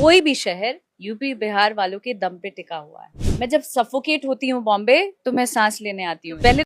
कोई भी शहर यूपी बिहार वालों के दम पे टिका हुआ है। मैं जब सफोकेट होती हूँ बॉम्बे तो मैं सांस लेने आती हूँ। पहले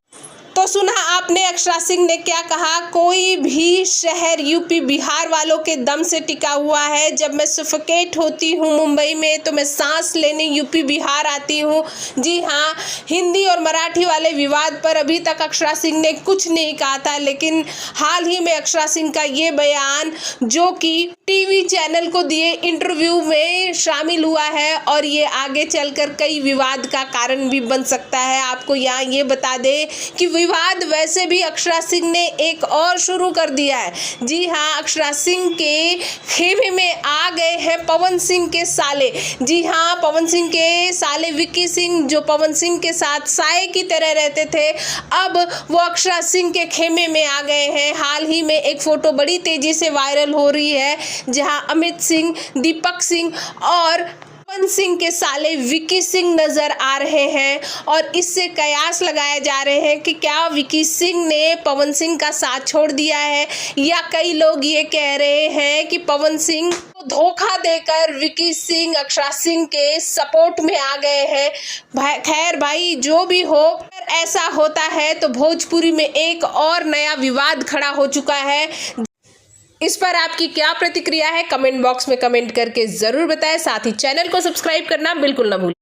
तो सुना आपने अक्षरा सिंह ने क्या कहा, कोई भी शहर यूपी बिहार वालों के दम से टिका हुआ है। जब मैं सफोकेट होती हूँ मुंबई में तो मैं सांस लेने यूपी बिहार आती हूँ। जी हाँ, हिंदी और मराठी वाले विवाद पर अभी तक अक्षरा सिंह ने कुछ नहीं कहा था, लेकिन हाल ही में अक्षरा सिंह का ये बयान जो कि टीवी चैनल को दिए इंटरव्यू में शामिल हुआ है और ये आगे चलकर कई विवाद का कारण भी बन सकता है। आपको यहाँ ये बता दें कि विवाद वैसे भी अक्षरा सिंह ने एक और शुरू कर दिया है। जी हाँ, अक्षरा सिंह के खेमे में आ गए हैं पवन सिंह के साले। जी हाँ, पवन सिंह के साले विक्की सिंह जो पवन सिंह के साथ साए की तरह रहते थे, अब वो अक्षरा सिंह के खेमे में आ गए हैं। हाल ही में एक फोटो बड़ी तेजी से वायरल हो रही है जहां अमित सिंह, दीपक सिंह और पवन सिंह के साले विक्की सिंह नजर आ रहे हैं और इससे कयास लगाए जा रहे हैं कि क्या विक्की सिंह ने पवन सिंह का साथ छोड़ दिया है, या कई लोग ये कह रहे हैं कि पवन सिंह को धोखा देकर विक्की सिंह अक्षरा सिंह के सपोर्ट में आ गए हैं। खैर भाई, जो भी हो, अगर ऐसा होता है तो भोजपुरी में एक और नया विवाद खड़ा हो चुका है। इस पर आपकी क्या प्रतिक्रिया है, कमेंट बॉक्स में कमेंट करके जरूर बताएं। साथ ही चैनल को सब्सक्राइब करना बिल्कुल ना भूलें।